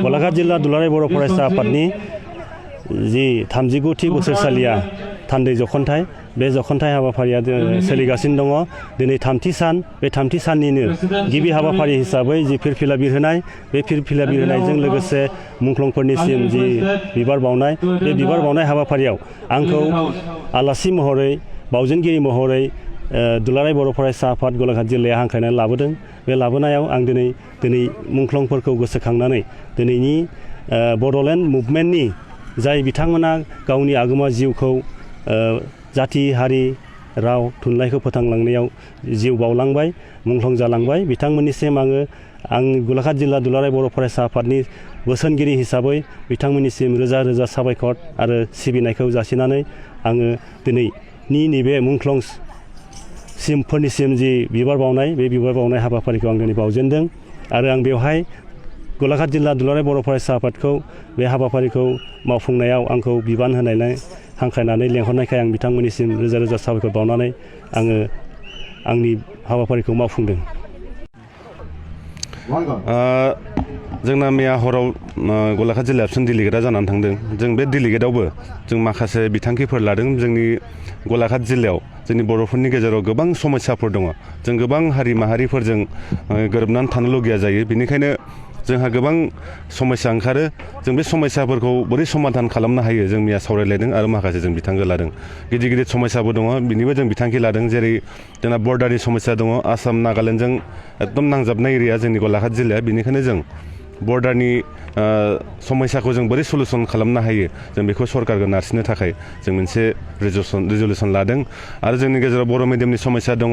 गलाघाट जिल्ला दुलाराय बर' फरायसा आफादनि जि 39थि बोसोरसालिया थान्दै जखनथाइ बे जखनथाइ हाबाफारिया सोलिगासिनो दङ। दिनै थामथि सान, बे थामथि साननिनो गिबि हाबाफारि हिसाबै जि फिरफिला बिरहोनाय, बे फिरफिला बिरहोनायजों लोगोसे मुंख्लंफोरनिसिम जि बिबार बावनाय, बे बिबार बावनाय हाबाफारियाव आंखौ आलासि महरै, बावजेनगिरि महरै दुलाराय बर' फरायसा आफाद गलाघाट जिल्लाया हांख्रायनानै लाबोदों। बे लाबोनायाव आं दिनै मुंख्लंफोरखौ गोसोखांनानै दिनैनि बड'लेण्ड मुभमेन्टनि जाय बिथांमोना गावनि आगोमा जिउखौ जाथि हारि राव थुनलाइखौ फोथांलांनायाव जिउ बावलांबाय, मुंख्लं जालांबाय, बिथांमोननिसिम आं गलाघाट जिल्ला दुलाराय बर' फरायसा आफादनि बोसोनगिरि हिसाबै बिथांमोननिसिम रोजा रोजा साबायखर आरो सिबिनायखौ जासिनानै आङो दिनैनि नैबे मुंख्लं फोरनिसिम जि बिबार बावनाय, बे बिबार बावनाय हाबाफारिखौ आं दिनै बावजेनदों आरो आं बेवहाय गलाघाट जिल्ला दुलाराय बर' फरायसा आफादखौ बे हाबाफारिखौ मावफुंनायाव आंखौ बिबान होनायलाय हांख्रायनानै लेंहरनायखाय आं बिथांमोननिसिम रोजा रोजा साबायखर बावनानै आङो आंनि हाबाफारिखौ मावफुंदों। जोंना मैया हराव गलाघाट जिल्ला एबसुन डेलिगेटआ जानानै थांदों। जों बे डेलिगेटआवबो जों माखासे बिथांखिफोर लादों। जोंनि गलाघाट जिल्लायाव जोंनि बर'फोरनि गेजेराव गोबां समस्याफोर दङ। जों गोबां हारि माहारिफोरजों गोरोबनानै थानो लुगैया जायो। बेनिखायनो जोंहा गोबां समस्या ओंखारो। जों बे समस्याफोरखौ बोरै समाधान खालामनो हायो जों मैया सावरायलायदों आरो माखासे जों बिथांखि लादों। गिदिर गिदिर समस्याबो दङ, बिनिबो जों बिथांखि लादों। जेरै जोंना बर्डारनि समस्या दङ, आसाम नागालेण्डजों एकदम नांजाबनाय एरिया जोंनि गलाघाट जिल्लाया। बेनिखायनो जों बर्डारनि समस्याखौ जों बोरै सलुसन खालामनो हायो जों बेखौ सरकारखौ नारसिननो थाखाय जों मोनसे रिजलिउसन लादों। आरो जोंनि गेजेराव बर' मिडियामनि समस्या दङ।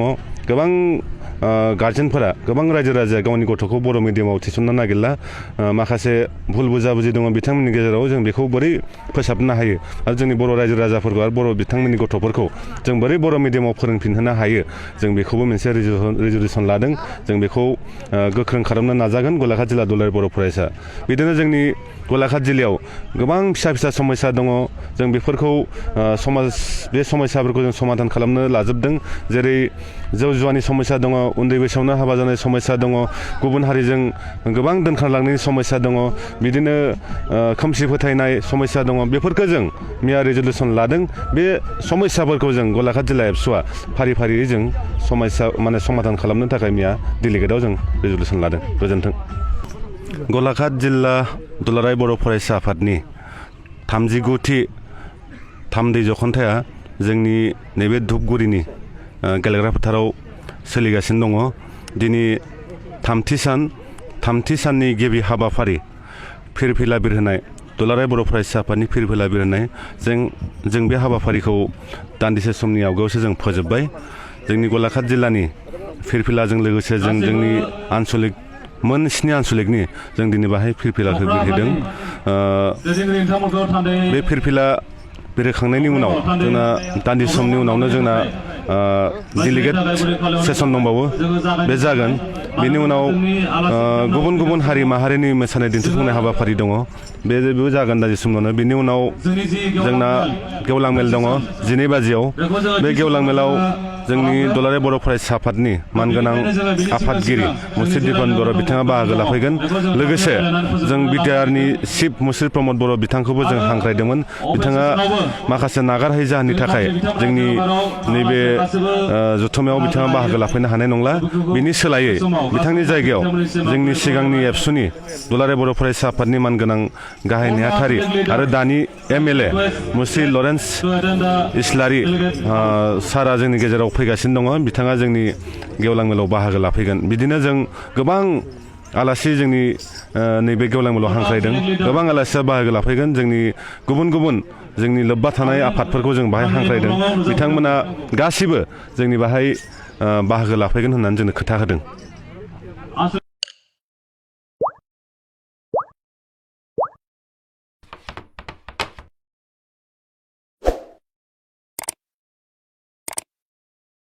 गोबां गार्जेनफोरा, गोबां रायजो राजाया गावनि गथ'खौ बर' मिडियामाव थिसननो नागिरला। माखासे भुल बुजाबुजि दङ बिथांमोननि गेजेराव। जों बेखौ बोरै फोसाबनो हायो आरो जोंनि बर' रायजो राजाफोरखौ आरो बर' बिथांमोननि गथ'फोरखौ जों बोरै बर' मिडियामाव फोरोंफिनहोनो हायो जों बेखौबो मोनसे रिजलिउसन लादों। जों बेखौ गोख्रों खालामनो नाजागोन गलाघाट जिल्ला दुलाराय बर' फरायसा। बिदिनो जोंनि गलाघाट जिल्लायाव गोबां फिसा फिसा समस्या दङ। जों बेफोरखौ बे समस्याफोरखौ जों समाधान खालामनो लाजोबदों। जेरै जौ जुवानि समस्या दङ, उन्दै बैसोआवनो हाबा जानाय समस्या दङ, गुबुन हारिजों गोबां दोनखारलांनायनि समस्या दङ, बिदिनो खोमसि फोथायनाय समस्या दङ। बेफोरखौ जों मैया रिजलिउसन लादों। बे समस्याफोरखौ जों गलाघाट जिल्ला एबसुआ फारि फारियै जों समाधान खालामनो थाखाय मैया डेलिगेटआव जों रिजलिउसन लादों। गोजोन्थों। गलाघाट जिल्ला दुलाराय बर' फरायसा आफादनि 39थि थान्दै जखनथाइया जोंनि नैबे धुपगुरिनि गेलेग्रा फोथाराव सोलिगासिनो दङ। दिनै थामथि साननि गिबि हाबाफारि फिरफिला बिरहोनाय, दुलाराय बर' फरायसा आफादनि फिरफिला बिरहोनाय, जों बे हाबाफारिखौ दान्दिसे समनि आवगायावसो जों फोजोबबाय। जोंनि गलाघाट जिल्लानि फिरफिलाजों लोगोसे जोंनि आन्सलिक मोन 7 आन्सलिकनि जों दिनै बाहाय फिरफिलाखौ बिरहोदों। बे फिरफिला बिरहोखांनायनि उनाव जोंना दान्दिसे समनि उनावनो जोंना डेलिगेट सेसन दंबावो, बे जागोन। बेनि उनाव गुबुन गुबुन हारि माहारिनि मोसानाय दिन्थिफुंनाय हाबाफारि दङ, बेबो जागोन दान्दिसे समावनो। बेनि उनाव जोंना गेवलां मेल दङ 12 बाजियाव। बे गेवलां मेलाव जोंनि दुलाराय बर' फरायसा आफादनि मानगोनां आफादगिरि मुस्रि दिपन बर' बिथाङा बाहागो लाफैगोन। लोगोसे जों बिटिआरनि चिफ मुस्रि प्रमद बर' बिथांखौबो जों हांख्रायदोंमोन। बिथाङा माखासे नागारहायै जाहोननि थाखाय जोंनि नैबे जथुम्मायाव बिथाङा बाहागो लाफैनो हानाय नंला। बिनि सोलायै बिथांनि जायगायाव जोंनि सिगांनि एबसुनि दुलाराय बर' फरायसा आफादनि मानगोनां गाहाय नेहाथारि आरो दानि MLA मुस्रि लरेन्स इस्लारि सारा जोंनि गेजेराव फैगासिनो दङ। बिथाङा जोंनि गेवलां मेलाव बाहागो लाफैगोन। बिदिनो जों गोबां आलासि जोंनि नैबे गेवलां मेलाव हांख्रायदों। गोबां आलासिया बाहागो लाफैगोन। जोंनि गुबुन गुबुन जोंनि लोब्बा थानाय आफादफोरखौ जों बाहाय हांख्रायदों। बिथांमोना गासिबो जोंनि बाहाय बाहागो लाफैगोन होननानै जोंनो खोथा होदों।